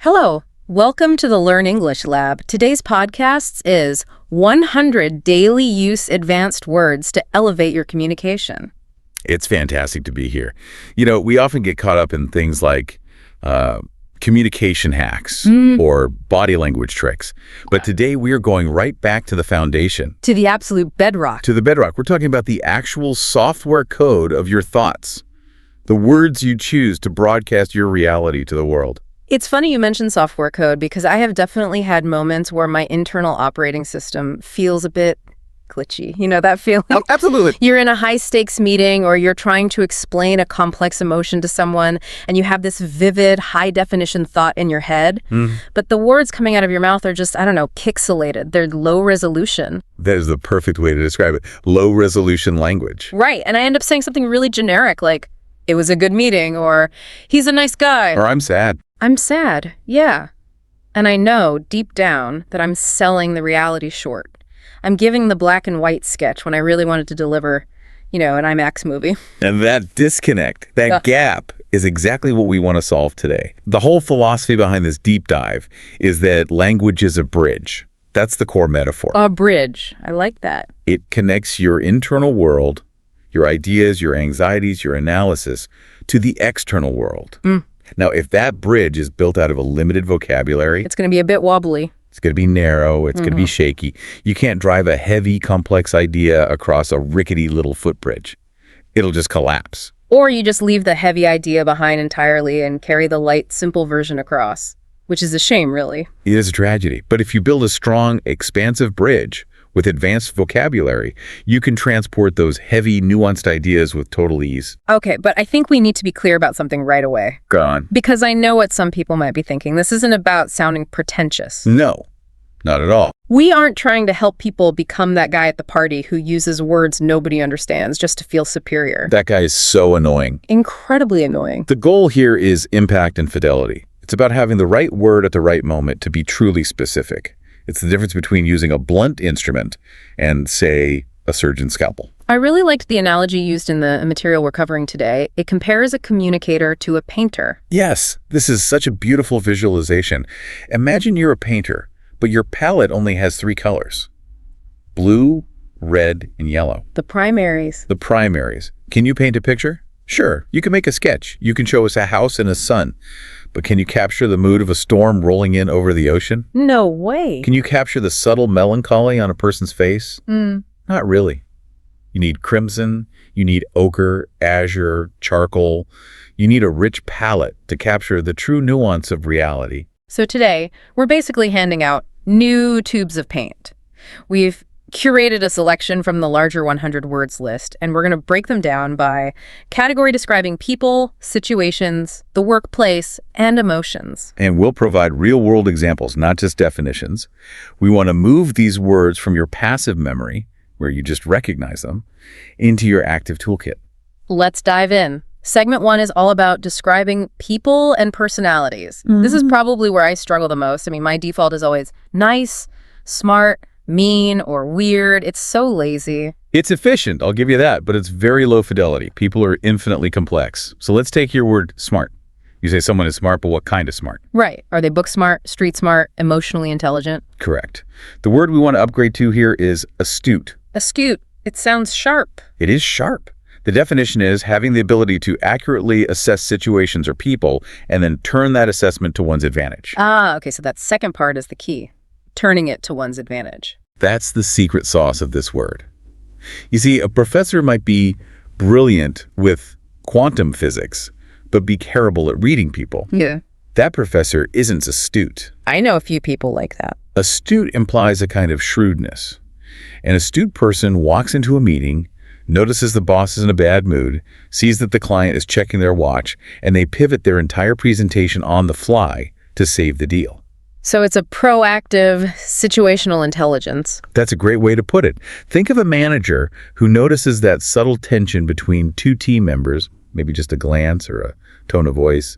Hello, welcome to the Learn English Lab. Today's podcast is 100 Daily Use Advanced Words to Elevate Your Communication. It's fantastic to be here. You know, we often get caught up in things like communication hacks or body language tricks. But today we are going right back to the foundation. To the absolute bedrock. To the bedrock. We're talking about the actual software code of your thoughts. The words you choose to broadcast your reality to the world. It's funny you mentioned software code because I have definitely had moments where my internal operating system feels a bit glitchy. You know that feeling? Oh, absolutely. You're in a high-stakes meeting or you're trying to explain a complex emotion to someone and you have this vivid, high-definition thought in your head, but the words coming out of your mouth are just, I don't know, pixelated. They're low resolution. That is the perfect way to describe it. Low-resolution language. Right, and I end up saying something really generic like, it was a good meeting, or he's a nice guy. Or I'm sad. I'm sad, yeah. And I know deep down that I'm selling the reality short. I'm giving the black and white sketch when I really wanted to deliver, you know, an IMAX movie. And that disconnect, that gap, is exactly what we want to solve today. The whole philosophy behind this deep dive is that language is a bridge. That's the core metaphor. A bridge. I like that. It connects your internal world, your ideas, your anxieties, your analysis, to the external world. Now, if that bridge is built out of a limited vocabulary, it's going to be a bit wobbly. It's going to be narrow. It's going to be shaky. You can't drive a heavy, complex idea across a rickety little footbridge. It'll just collapse. Or you just leave the heavy idea behind entirely and carry the light, simple version across, which is a shame, really. It is a tragedy. But if you build a strong, expansive bridge with advanced vocabulary, you can transport those heavy, nuanced ideas with total ease. Okay, but I think we need to be clear about something right away. Go on. Because I know what some people might be thinking. This isn't about sounding pretentious. No, not at all. We aren't trying to help people become that guy at the party who uses words nobody understands just to feel superior. That guy is so annoying. Incredibly annoying. The goal here is impact and fidelity. It's about having the right word at the right moment to be truly specific. It's the difference between using a blunt instrument and, say, a surgeon's scalpel. I really liked the analogy used in the material we're covering today. It compares a communicator to a painter. Yes, this is such a beautiful visualization. Imagine you're a painter, but your palette only has 3 colors: blue, red, and yellow. The primaries. The primaries. Can you paint a picture? Sure, you can make a sketch. You can show us a house and a sun. But can you capture the mood of a storm rolling in over the ocean? No way. Can you capture the subtle melancholy on a person's face? Not really. You need crimson, you need ochre, azure, charcoal. You need a rich palette to capture the true nuance of reality. So today, we're basically handing out new tubes of paint. We've curated a selection from the larger 100 words list, and we're going to break them down by category describing people, situations, the workplace, and emotions. And we'll provide real-world examples, not just definitions. We want to move these words from your passive memory, where you just recognize them, into your active toolkit. Let's dive in. Segment 1 is all about describing people and personalities. This is probably where I struggle the most. I mean, my default is always nice, smart, mean, or weird. It's so lazy. It's efficient, I'll give you that, but it's very low fidelity. People are infinitely complex. So let's take your word smart. You say someone is smart, but what kind of smart? Right. Are they book smart, street smart, emotionally intelligent? Correct. The word we want to upgrade to here is astute. Astute. It sounds sharp. It is sharp. The definition is having the ability to accurately assess situations or people and then turn that assessment to one's advantage. Okay, so that second part is the key. Turning it to one's advantage. That's the secret sauce of this word. You see, a professor might be brilliant with quantum physics, but be terrible at reading people. Yeah. That professor isn't astute. I know a few people like that. Astute implies a kind of shrewdness. An astute person walks into a meeting, notices the boss is in a bad mood, sees that the client is checking their watch, and they pivot their entire presentation on the fly to save the deal. So it's a proactive situational intelligence. That's a great way to put it. Think of a manager who notices that subtle tension between 2 team members, maybe just a glance or a tone of voice,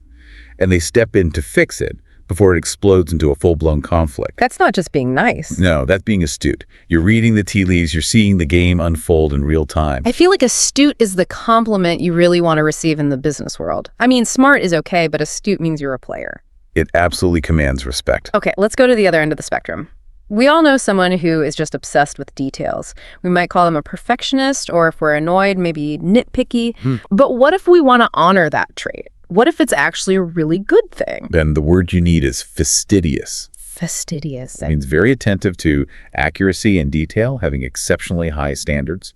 and they step in to fix it before it explodes into a full-blown conflict. That's not just being nice. No, that's being astute. You're reading the tea leaves, you're seeing the game unfold in real time. I feel like astute is the compliment you really want to receive in the business world. I mean, smart is okay, but astute means you're a player. It absolutely commands respect. Okay, let's go to the other end of the spectrum. We all know someone who is just obsessed with details. We might call them a perfectionist, or if we're annoyed, maybe nitpicky. But what if we want to honor that trait? What if it's actually a really good thing? Then the word you need is fastidious. Fastidious. It means very attentive to accuracy and detail, having exceptionally high standards.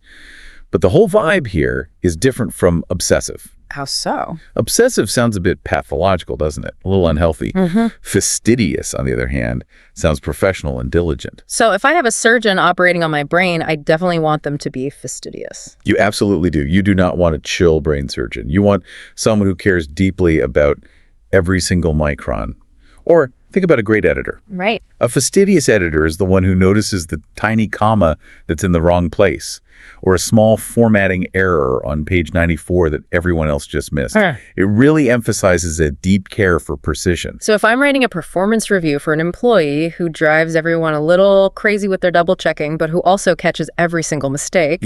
But the whole vibe here is different from obsessive. How so? Obsessive sounds a bit pathological, doesn't it? A little unhealthy. Fastidious, on the other hand, sounds professional and diligent. So if I have a surgeon operating on my brain, I definitely want them to be fastidious. You absolutely do. You do not want a chill brain surgeon. You want someone who cares deeply about every single micron. Or think about a great editor. Right. A fastidious editor is the one who notices the tiny comma that's in the wrong place, or a small formatting error on page 94 that everyone else just missed. It really emphasizes a deep care for precision. So if I'm writing a performance review for an employee who drives everyone a little crazy with their double checking, but who also catches every single mistake,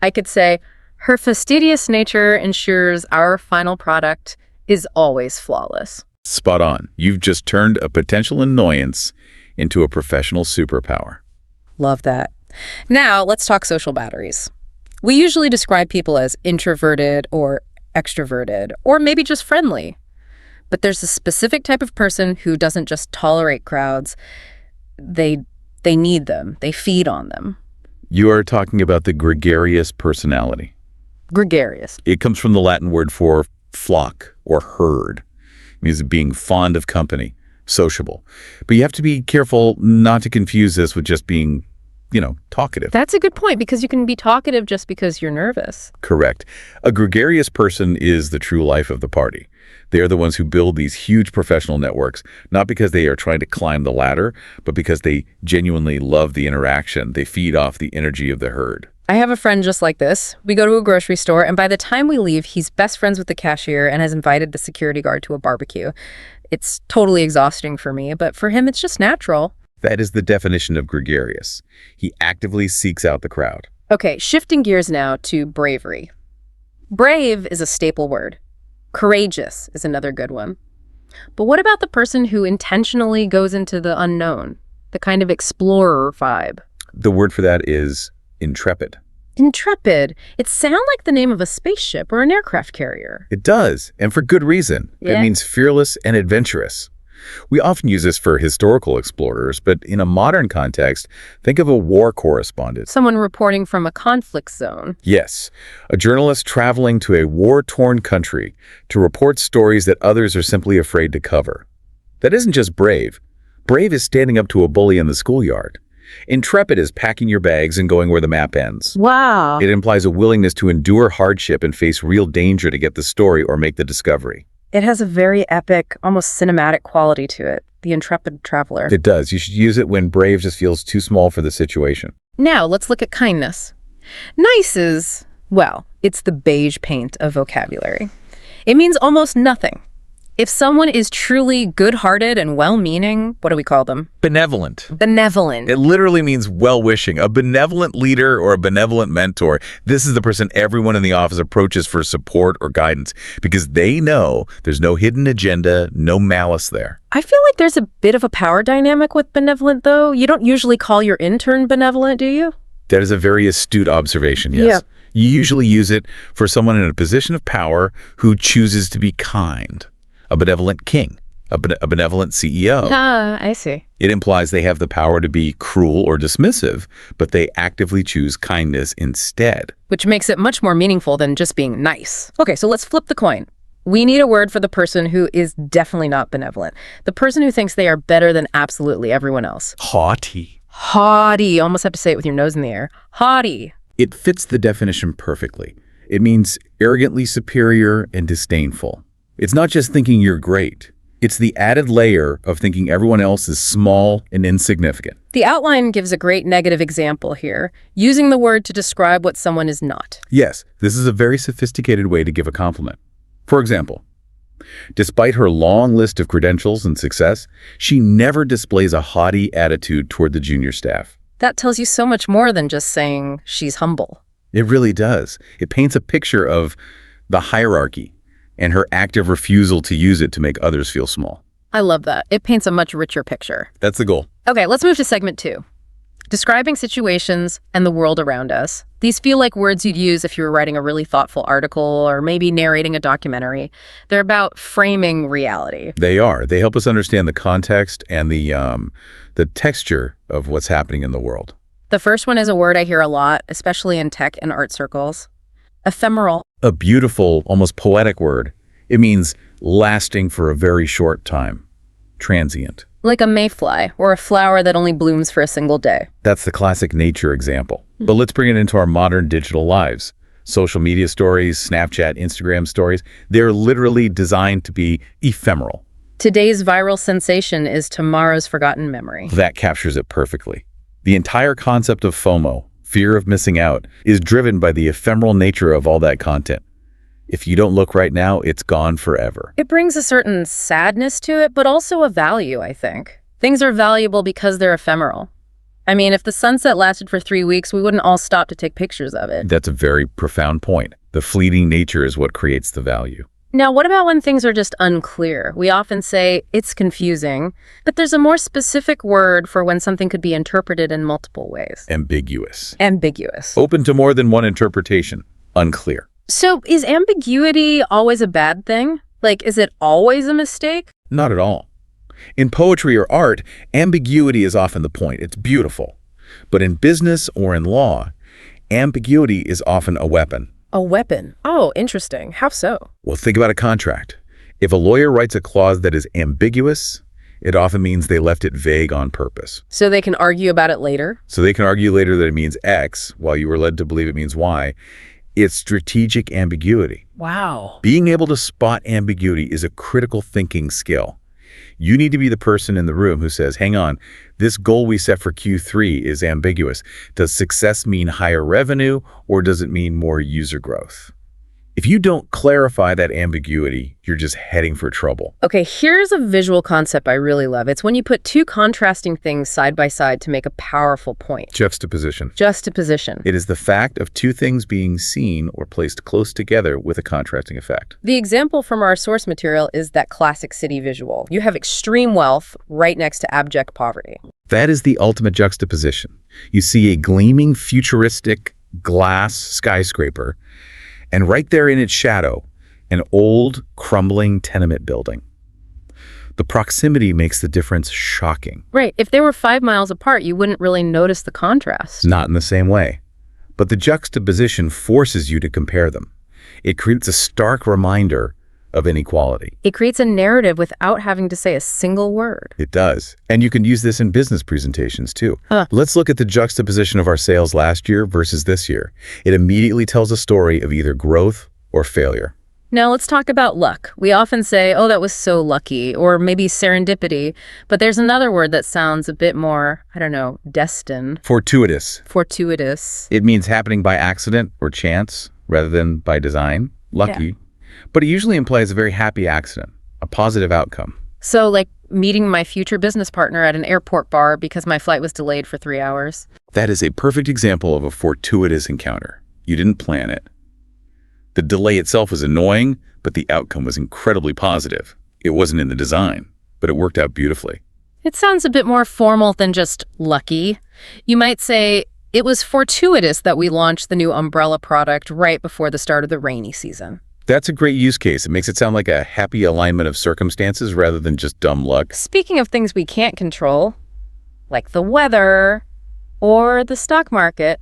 I could say, her fastidious nature ensures our final product is always flawless. Spot on. You've just turned a potential annoyance into a professional superpower. Love that. Now, let's talk social batteries. We usually describe people as introverted or extroverted, or maybe just friendly. But there's a specific type of person who doesn't just tolerate crowds. They need them. They feed on them. You are talking about the gregarious personality. Gregarious. It comes from the Latin word for flock or herd. It means being fond of company, sociable. But you have to be careful not to confuse this with just being talkative. That's a good point, because you can be talkative just because you're nervous. Correct. A gregarious person is the true life of the party. They are the ones who build these huge professional networks, not because they are trying to climb the ladder, but because they genuinely love the interaction. They feed off the energy of the herd. I have a friend just like this. We go to a grocery store, and by the time we leave, he's best friends with the cashier and has invited the security guard to a barbecue. It's totally exhausting for me, but for him, it's just natural. That is the definition of gregarious. He actively seeks out the crowd. Okay, shifting gears now to bravery. Brave is a staple word. Courageous is another good one. But what about the person who intentionally goes into the unknown, the kind of explorer vibe? The word for that is intrepid. Intrepid. It sounds like the name of a spaceship or an aircraft carrier. It does, and for good reason. It means fearless and adventurous. We often use this for historical explorers, but in a modern context, think of a war correspondent. Someone reporting from a conflict zone. Yes, a journalist traveling to a war-torn country to report stories that others are simply afraid to cover. That isn't just brave. Brave is standing up to a bully in the schoolyard. Intrepid is packing your bags and going where the map ends. Wow. It implies a willingness to endure hardship and face real danger to get the story or make the discovery. It has a very epic, almost cinematic quality to it, the intrepid traveler. It does. You should use it when brave just feels too small for the situation. Now, let's look at kindness. Nice is, well, it's the beige paint of vocabulary. It means almost nothing. If someone is truly good-hearted and well-meaning, what do we call them? Benevolent. Benevolent. It literally means well-wishing. A benevolent leader or a benevolent mentor. This is the person everyone in the office approaches for support or guidance because they know there's no hidden agenda, no malice there. I feel like there's a bit of a power dynamic with benevolent, though. You don't usually call your intern benevolent, do you? That is a very astute observation, yes. Yeah. You usually use it for someone in a position of power who chooses to be kind. A benevolent king, a benevolent CEO. I see. It implies they have the power to be cruel or dismissive, but they actively choose kindness instead. Which makes it much more meaningful than just being nice. Okay, so let's flip the coin. We need a word for the person who is definitely not benevolent. The person who thinks they are better than absolutely everyone else. Haughty. Haughty. Almost have to say it with your nose in the air. Haughty. It fits the definition perfectly. It means arrogantly superior and disdainful. It's not just thinking you're great. It's the added layer of thinking everyone else is small and insignificant. The outline gives a great negative example here, using the word to describe what someone is not. Yes, this is a very sophisticated way to give a compliment. For example, despite her long list of credentials and success, she never displays a haughty attitude toward the junior staff. That tells you so much more than just saying she's humble. It really does. It paints a picture of the hierarchy and her active refusal to use it to make others feel small. I love that. It paints a much richer picture. That's the goal. Okay, let's move to segment 2. Describing situations and the world around us. These feel like words you'd use if you were writing a really thoughtful article or maybe narrating a documentary. They're about framing reality. They are. They help us understand the context and the texture of what's happening in the world. The first one is a word I hear a lot, especially in tech and art circles. Ephemeral. A beautiful, almost poetic word. It means lasting for a very short time. Transient. Like a mayfly, or a flower that only blooms for a single day. That's the classic nature example. But let's bring it into our modern digital lives. Social media stories, Snapchat, Instagram stories, they're literally designed to be ephemeral. Today's viral sensation is tomorrow's forgotten memory. That captures it perfectly. The entire concept of FOMO, fear of missing out, is driven by the ephemeral nature of all that content. If you don't look right now, it's gone forever. It brings a certain sadness to it, but also a value, I think. Things are valuable because they're ephemeral. I mean, if the sunset lasted for 3 weeks, we wouldn't all stop to take pictures of it. That's a very profound point. The fleeting nature is what creates the value. Now, what about when things are just unclear? We often say it's confusing, but there's a more specific word for when something could be interpreted in multiple ways. Ambiguous. Ambiguous. Open to more than one interpretation. Unclear. So is ambiguity always a bad thing? Like, is it always a mistake? Not at all. In poetry or art, ambiguity is often the point. It's beautiful. But in business or in law, ambiguity is often a weapon. A weapon? Oh, interesting. How so? Well, think about a contract. If a lawyer writes a clause that is ambiguous, it often means they left it vague on purpose. So they can argue about it later? So they can argue later that it means X, while you were led to believe it means Y. It's strategic ambiguity. Wow. Being able to spot ambiguity is a critical thinking skill. You need to be the person in the room who says, hang on, this goal we set for Q3 is ambiguous. Does success mean higher revenue or does it mean more user growth? If you don't clarify that ambiguity, you're just heading for trouble. Okay, here's a visual concept I really love. It's when you put two contrasting things side by side to make a powerful point. Juxtaposition. Juxtaposition. It is the fact of two things being seen or placed close together with a contrasting effect. The example from our source material is that classic city visual. You have extreme wealth right next to abject poverty. That is the ultimate juxtaposition. You see a gleaming, futuristic glass skyscraper, and right there in its shadow, an old, crumbling tenement building. The proximity makes the difference shocking. Right. If they were 5 miles apart, you wouldn't really notice the contrast. Not in the same way. But the juxtaposition forces you to compare them. It creates a stark reminder of inequality. It creates a narrative without having to say a single word. It does. And you can use this in business presentations too. Let's look at the juxtaposition of our sales last year versus this year. It immediately tells a story of either growth or failure. Now let's talk about luck. We often say, oh, that was so lucky, or maybe serendipity, but there's another word that sounds a bit more, I don't know, destined. Fortuitous. Fortuitous. It means happening by accident or chance rather than by design. Lucky. Yeah. But it usually implies a very happy accident, a positive outcome. So like meeting my future business partner at an airport bar because my flight was delayed for 3 hours. That is a perfect example of a fortuitous encounter. You didn't plan it. The delay itself was annoying, but the outcome was incredibly positive. It wasn't in the design, but it worked out beautifully. It sounds a bit more formal than just lucky. You might say, it was fortuitous that we launched the new umbrella product right before the start of the rainy season. That's a great use case. It makes it sound like a happy alignment of circumstances rather than just dumb luck. Speaking of things we can't control, like the weather, or the stock market,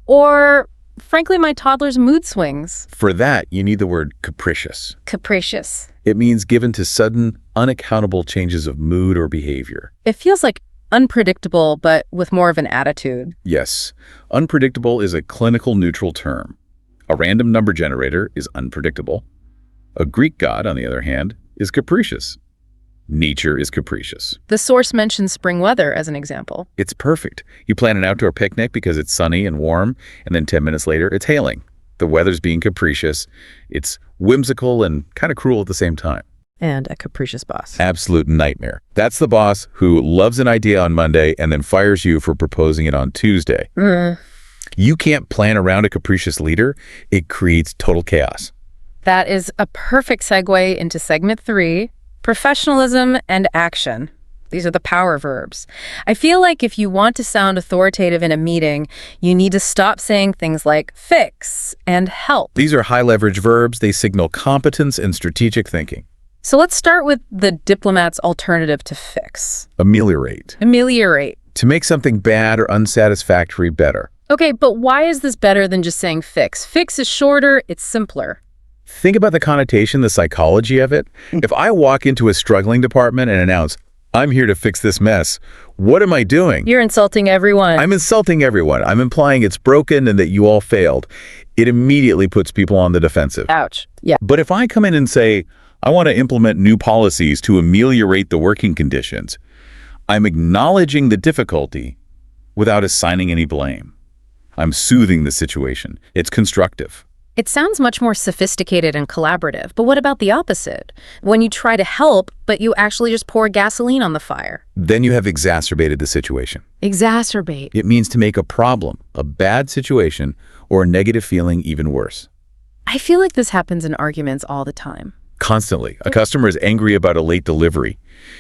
or, frankly, my toddler's mood swings. For that, you need the word capricious. Capricious. It means given to sudden, unaccountable changes of mood or behavior. It feels like unpredictable, but with more of an attitude. Yes. Unpredictable is a clinical neutral term. A random number generator is unpredictable. A Greek god, on the other hand, is capricious. Nature is capricious. The source mentions spring weather as an example. It's perfect. You plan an outdoor picnic because it's sunny and warm, and then 10 minutes later, it's hailing. The weather's being capricious. It's whimsical and kind of cruel at the same time. And a capricious boss. Absolute nightmare. That's the boss who loves an idea on Monday and then fires you for proposing it on Tuesday. You can't plan around a capricious leader. It creates total chaos. That is a perfect segue into segment 3, Professionalism and action. These are the power verbs. I feel like if you want to sound authoritative in a meeting, you need to stop saying things like fix and help. These are high-leverage verbs. They signal competence and strategic thinking. So let's start with the diplomat's alternative to fix. Ameliorate. Ameliorate. To make something bad or unsatisfactory better. Okay, but why is this better than just saying fix? Fix is shorter, it's simpler. Think about the connotation, the psychology of it. If I walk into a struggling department and announce, I'm here to fix this mess, what am I doing? You're insulting everyone. I'm insulting everyone. I'm implying it's broken and that you all failed. It immediately puts people on the defensive. Ouch. Yeah. But if I come in and say, I want to implement new policies to ameliorate the working conditions, I'm acknowledging the difficulty without assigning any blame. I'm soothing the situation. It's constructive. It sounds much more sophisticated and collaborative, but what about the opposite? When you try to help, but you actually just pour gasoline on the fire. Then you have exacerbated the situation. Exacerbate. It means to make a problem, a bad situation, or a negative feeling even worse. I feel like this happens in arguments all the time. Constantly. A customer is angry about a late delivery.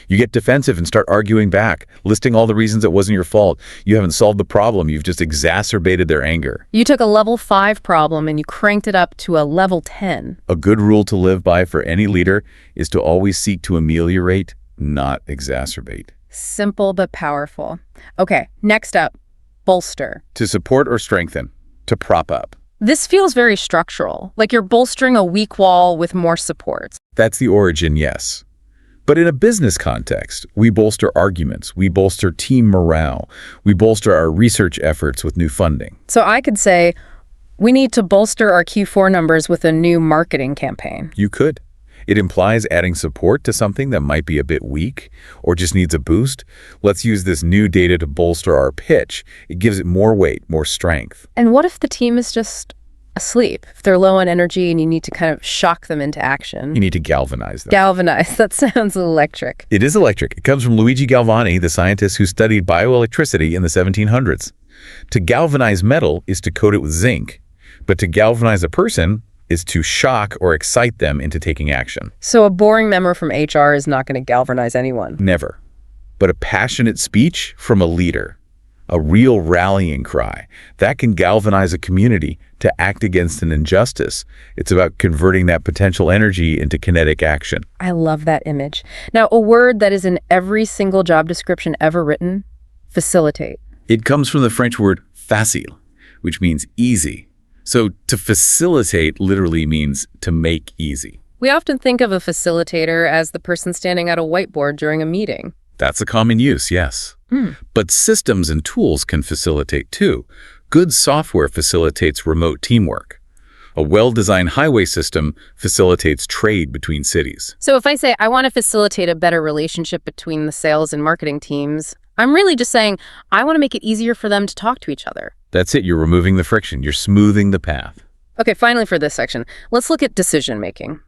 You get defensive and start arguing back, listing all the reasons it wasn't your fault. You haven't solved the problem. You've just exacerbated their anger. You took a level 5 problem and you cranked it up to a level 10. A good rule to live by for any leader is to always seek to ameliorate, not exacerbate. Simple but powerful. Okay, next up, bolster. To support or strengthen. To prop up. This feels very structural, like you're bolstering a weak wall with more supports. That's the origin, yes. But in a business context, we bolster arguments, we bolster team morale, we bolster our research efforts with new funding. So I could say, we need to bolster our Q4 numbers with a new marketing campaign. You could. It implies adding support to something that might be a bit weak or just needs a boost. Let's use this new data to bolster our pitch. It gives it more weight, more strength. And what if the team is just asleep? If they're low on energy and you need to kind of shock them into action. You need to galvanize them. Galvanize. That sounds electric. It is electric. It comes from Luigi Galvani, the scientist who studied bioelectricity in the 1700s. To galvanize metal is to coat it with zinc, but to galvanize a person is to shock or excite them into taking action. So a boring memo from HR is not going to galvanize anyone. Never. But a passionate speech from a leader, a real rallying cry, that can galvanize a community to act against an injustice. It's about converting that potential energy into kinetic action. I love that image. Now, a word that is in every single job description ever written, facilitate. It comes from the French word facile, which means easy. So to facilitate literally means to make easy. We often think of a facilitator as the person standing at a whiteboard during a meeting. That's a common use, yes. But systems and tools can facilitate too. Good software facilitates remote teamwork. A well-designed highway system facilitates trade between cities. So if I say I want to facilitate a better relationship between the sales and marketing teams, I'm really just saying I want to make it easier for them to talk to each other. That's it. You're removing the friction. You're smoothing the path. Okay, finally for this section, let's look at decision-making.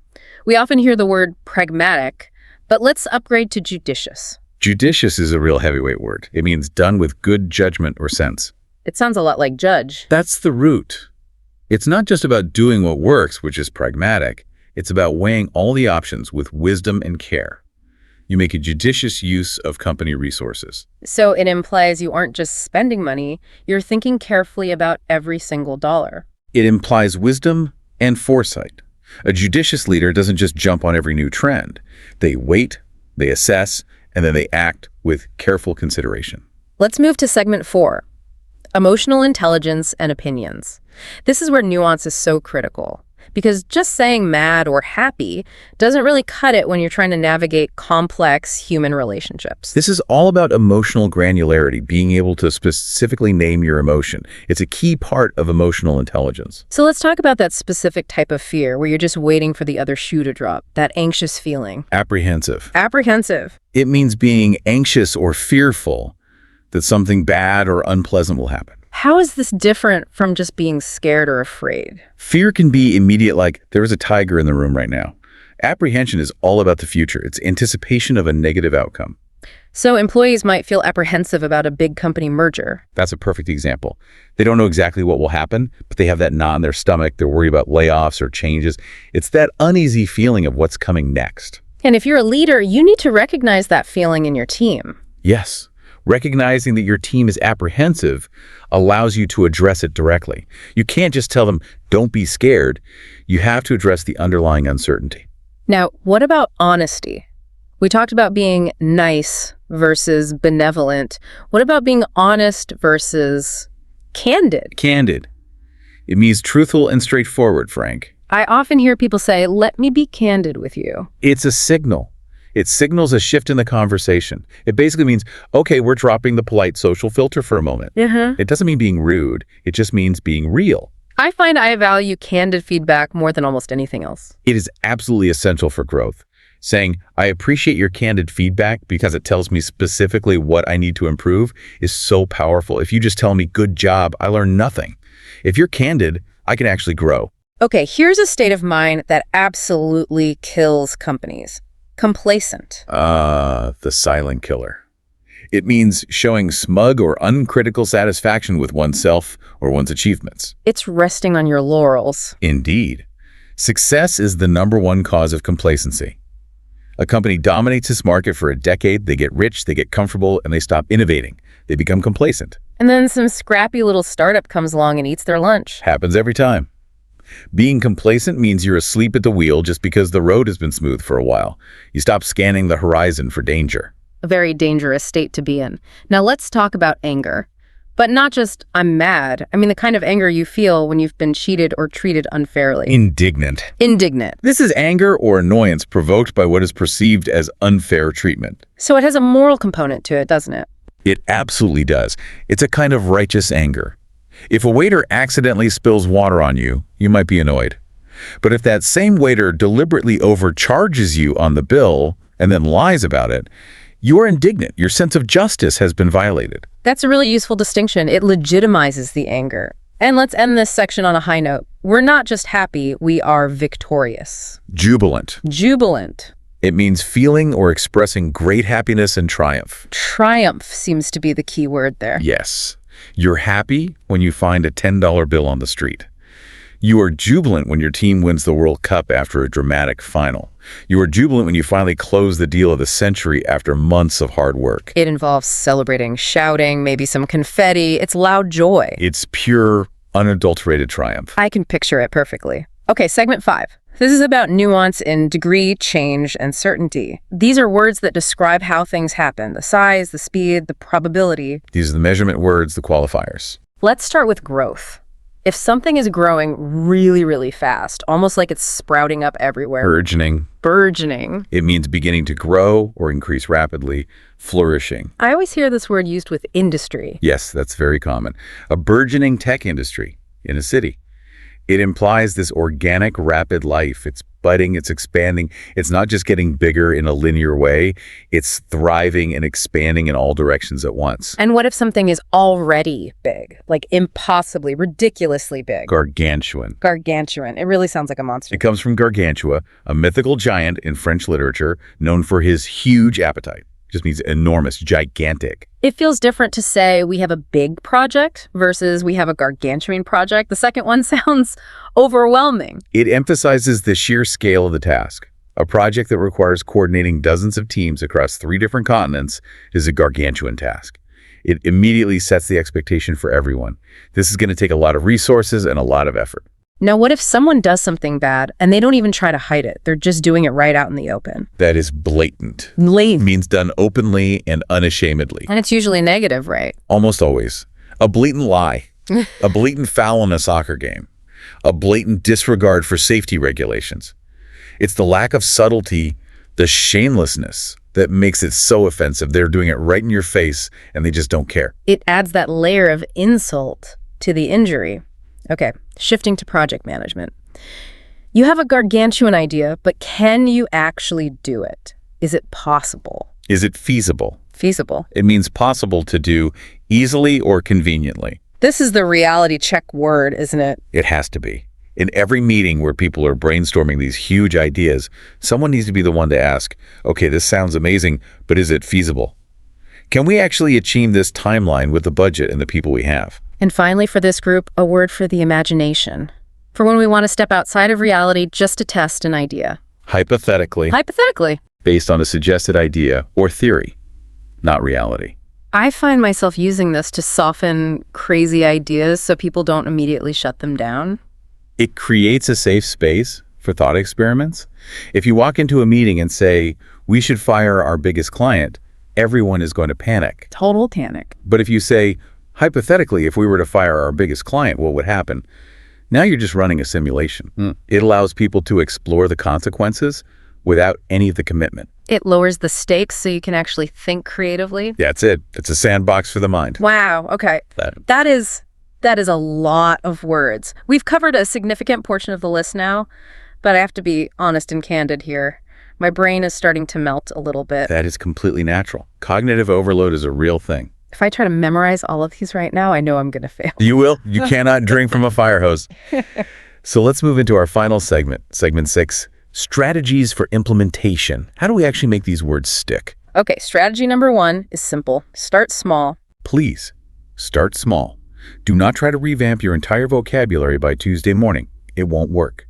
We often hear the word pragmatic, but let's upgrade to judicious. Judicious is a real heavyweight word. It means done with good judgment or sense. It sounds a lot like judge. That's the root. It's not just about doing what works, which is pragmatic. It's about weighing all the options with wisdom and care. You make a judicious use of company resources. So it implies you aren't just spending money, you're thinking carefully about every single dollar. It implies wisdom and foresight. A judicious leader doesn't just jump on every new trend. They wait, they assess, and then they act with careful consideration. Let's move to segment 4, emotional intelligence and opinions. This is where nuance is so critical, because just saying mad or happy doesn't really cut it when you're trying to navigate complex human relationships. This is all about emotional granularity, being able to specifically name your emotion. It's a key part of emotional intelligence. So let's talk about that specific type of fear where you're just waiting for the other shoe to drop, that anxious feeling. Apprehensive. Apprehensive. It means being anxious or fearful that something bad or unpleasant will happen. How is this different from just being scared or afraid? Fear can be immediate, like there is a tiger in the room right now. Apprehension is all about the future. It's anticipation of a negative outcome. So employees might feel apprehensive about a big company merger. That's a perfect example. They don't know exactly what will happen, but they have that knot in their stomach. They're worried about layoffs or changes. It's that uneasy feeling of what's coming next. And if you're a leader, you need to recognize that feeling in your team. Yes. Recognizing that your team is apprehensive allows you to address it directly. You can't just tell them, don't be scared. You have to address the underlying uncertainty. Now, what about honesty? We talked about being nice versus benevolent. What about being honest versus candid? Candid. It means truthful and straightforward, Frank. I often hear people say, let me be candid with you. It's a signal. It signals a shift in the conversation. It basically means, okay, we're dropping the polite social filter for a moment. It doesn't mean being rude. It just means being real. I find I value candid feedback more than almost anything else. It is absolutely essential for growth. Saying, I appreciate your candid feedback because it tells me specifically what I need to improve is so powerful. If you just tell me, good job, I learn nothing. If you're candid, I can actually grow. Okay, here's a state of mind that absolutely kills companies. Complacent. The silent killer. It means showing smug or uncritical satisfaction with oneself or one's achievements. It's resting on your laurels. Indeed. Success is the #1 cause of complacency. A company dominates its market for a decade, they get rich, they get comfortable, and they stop innovating. They become complacent. And then some scrappy little startup comes along and eats their lunch. Happens every time. Being complacent means you're asleep at the wheel just because the road has been smooth for a while. You stop scanning the horizon for danger. A very dangerous state to be in. Now let's talk about anger. But not just, I'm mad. I mean the kind of anger you feel when you've been cheated or treated unfairly. Indignant. Indignant. This is anger or annoyance provoked by what is perceived as unfair treatment. So it has a moral component to it, doesn't it? It absolutely does. It's a kind of righteous anger. If a waiter accidentally spills water on you, you might be annoyed. But if that same waiter deliberately overcharges you on the bill and then lies about it, you are indignant. Your sense of justice has been violated. That's a really useful distinction. It legitimizes the anger. And let's end this section on a high note. We're not just happy, we are victorious. Jubilant. Jubilant. It means feeling or expressing great happiness and triumph. Triumph seems to be the key word there. Yes. You're happy when you find a $10 bill on the street. You are jubilant when your team wins the World Cup after a dramatic final. You are jubilant when you finally close the deal of the century after months of hard work. It involves celebrating, shouting, maybe some confetti. It's loud joy. It's pure, unadulterated triumph. I can picture it perfectly. Okay, segment 5. This is about nuance in degree, change, and certainty. These are words that describe how things happen, the size, the speed, the probability. These are the measurement words, the qualifiers. Let's start with growth. If something is growing really, really fast, almost like it's sprouting up everywhere. Burgeoning. Burgeoning. It means beginning to grow or increase rapidly, flourishing. I always hear this word used with industry. Yes, that's very common. A burgeoning tech industry in a city. It implies this organic, rapid life. It's budding, it's expanding. It's not just getting bigger in a linear way. It's thriving and expanding in all directions at once. And what if something is already big? Like impossibly, ridiculously big? Gargantuan. Gargantuan. It really sounds like a monster. It comes from Gargantua, a mythical giant in French literature known for his huge appetite. Just means enormous, gigantic. It feels different to say we have a big project versus we have a gargantuan project. The second one sounds overwhelming. It emphasizes the sheer scale of the task. A project that requires coordinating dozens of teams across 3 different continents is a gargantuan task. It immediately sets the expectation for everyone. This is going to take a lot of resources and a lot of effort. Now, what if someone does something bad and they don't even try to hide it? They're just doing it right out in the open. That is blatant. Blatant. It means done openly and unashamedly. And it's usually negative, right? Almost always. A blatant lie. A blatant foul in a soccer game. A blatant disregard for safety regulations. It's the lack of subtlety, the shamelessness that makes it so offensive. They're doing it right in your face and they just don't care. It adds that layer of insult to the injury. Okay, shifting to project management. You have a gargantuan idea, but can you actually do it? Is it possible? Is it feasible? Feasible. It means possible to do easily or conveniently. This is the reality check word, isn't it? It has to be. In every meeting where people are brainstorming these huge ideas, someone needs to be the one to ask, okay, this sounds amazing, but is it feasible? Can we actually achieve this timeline with the budget and the people we have? And finally, for this group, a word for the imagination. For when we want to step outside of reality just to test an idea. Hypothetically. Hypothetically. based on a suggested idea or theory, not reality. I find myself using this to soften crazy ideas so people don't immediately shut them down. It creates a safe space for thought experiments. If you walk into a meeting and say, we should fire our biggest client, everyone is going to panic. Total panic. But if you say, hypothetically, if we were to fire our biggest client, what would happen? Now you're just running a simulation. It allows people to explore the consequences without any of the commitment. It lowers the stakes so you can actually think creatively. That's it. It's a sandbox for the mind. Wow. Okay. That is a lot of words. We've covered a significant portion of the list now, but I have to be honest and candid here. My brain is starting to melt a little bit. That is completely natural. Cognitive overload is a real thing. If I try to memorize all of these right now, I know I'm going to fail. You will. You cannot drink from a fire hose. So let's move into our final segment, segment 6, strategies for implementation. How do we actually make these words stick? Okay, strategy number 1 is simple. Start small. Please, start small. Do not try to revamp your entire vocabulary by Tuesday morning. It won't work.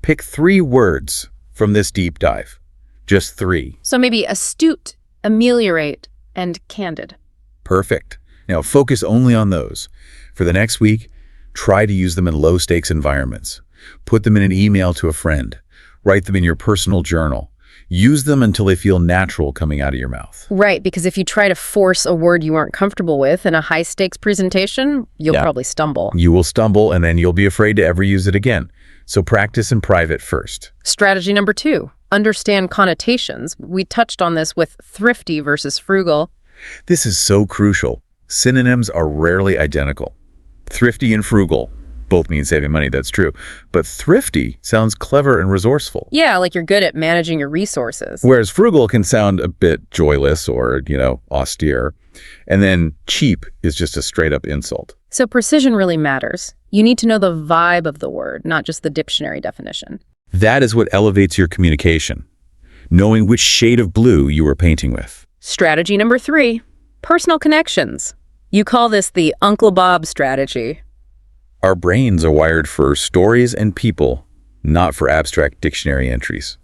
Pick 3 words from this deep dive. Just 3. So maybe astute, ameliorate, and candid. Perfect. Now focus only on those. For the next week, try to use them in low-stakes environments. Put them in an email to a friend. Write them in your personal journal. Use them until they feel natural coming out of your mouth. Right, because if you try to force a word you aren't comfortable with in a high-stakes presentation, you'll probably stumble. You will stumble, and then you'll be afraid to ever use it again. So practice in private first. Strategy number 2, understand connotations. We touched on this with thrifty versus frugal. This is so crucial. Synonyms are rarely identical. Thrifty and frugal both mean saving money, that's true. But thrifty sounds clever and resourceful. Yeah, like you're good at managing your resources. Whereas frugal can sound a bit joyless or, austere. And then cheap is just a straight up insult. So precision really matters. You need to know the vibe of the word, not just the dictionary definition. That is what elevates your communication. Knowing which shade of blue you are painting with. Strategy number 3, personal connections. You call this the Uncle Bob strategy. Our brains are wired for stories and people, not for abstract dictionary entries.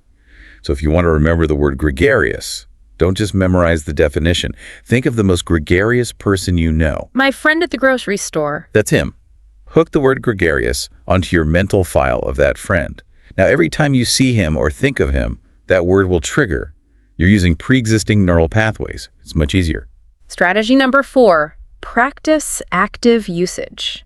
So if you want to remember the word gregarious, don't just memorize the definition. Think of the most gregarious person you know. My friend at the grocery store. That's him. Hook the word gregarious onto your mental file of that friend. Now, every time you see him or think of him, that word will trigger. You're using pre-existing neural pathways. It's much easier. Strategy number 4, practice active usage.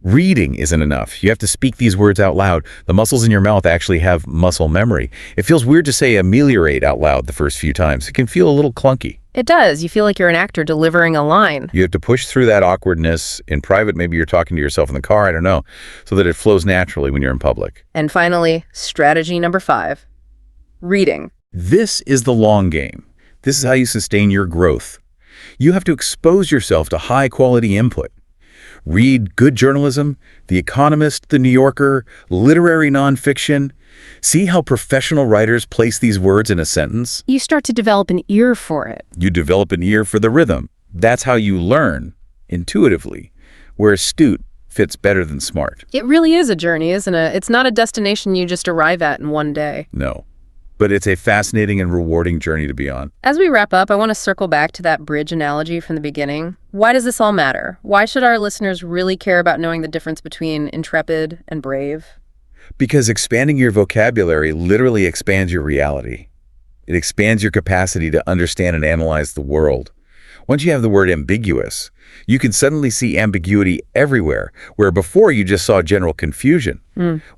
Reading isn't enough. You have to speak these words out loud. The muscles in your mouth actually have muscle memory. It feels weird to say ameliorate out loud the first few times. It can feel a little clunky. It does. You feel like you're an actor delivering a line. You have to push through that awkwardness in private. Maybe you're talking to yourself in the car, I don't know, so that it flows naturally when you're in public. And finally, strategy number 5, reading. This is the long game. This is how you sustain your growth. You have to expose yourself to high-quality input. Read good journalism, The Economist, The New Yorker, literary nonfiction. See how professional writers place these words in a sentence? You start to develop an ear for it. You develop an ear for the rhythm. That's how you learn, intuitively, where astute fits better than smart. It really is a journey, isn't it? It's not a destination you just arrive at in one day. No. But it's a fascinating and rewarding journey to be on. As we wrap up, I want to circle back to that bridge analogy from the beginning. Why does this all matter? Why should our listeners really care about knowing the difference between intrepid and brave? Because expanding your vocabulary literally expands your reality. It expands your capacity to understand and analyze the world. Once you have the word ambiguous, you can suddenly see ambiguity everywhere, where before you just saw general confusion.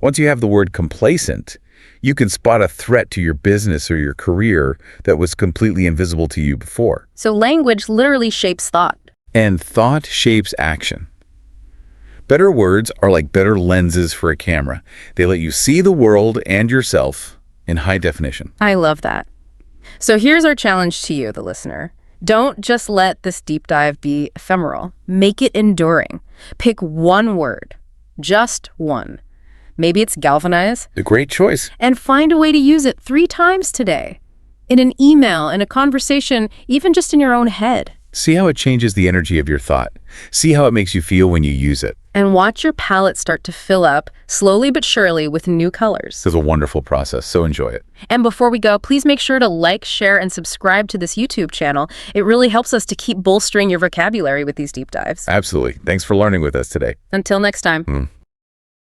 Once you have the word complacent, you can spot a threat to your business or your career that was completely invisible to you before. So language literally shapes thought. And thought shapes action. Better words are like better lenses for a camera. They let you see the world and yourself in high definition. I love that. So here's our challenge to you, the listener. Don't just let this deep dive be ephemeral. Make it enduring. Pick one word, just one. Maybe it's galvanize. A great choice. And find a way to use it 3 times today. In an email, in a conversation, even just in your own head. See how it changes the energy of your thought. See how it makes you feel when you use it. And watch your palette start to fill up, slowly but surely, with new colors. This is a wonderful process, so enjoy it. And before we go, please make sure to like, share, and subscribe to this YouTube channel. It really helps us to keep bolstering your vocabulary with these deep dives. Absolutely. Thanks for learning with us today. Until next time.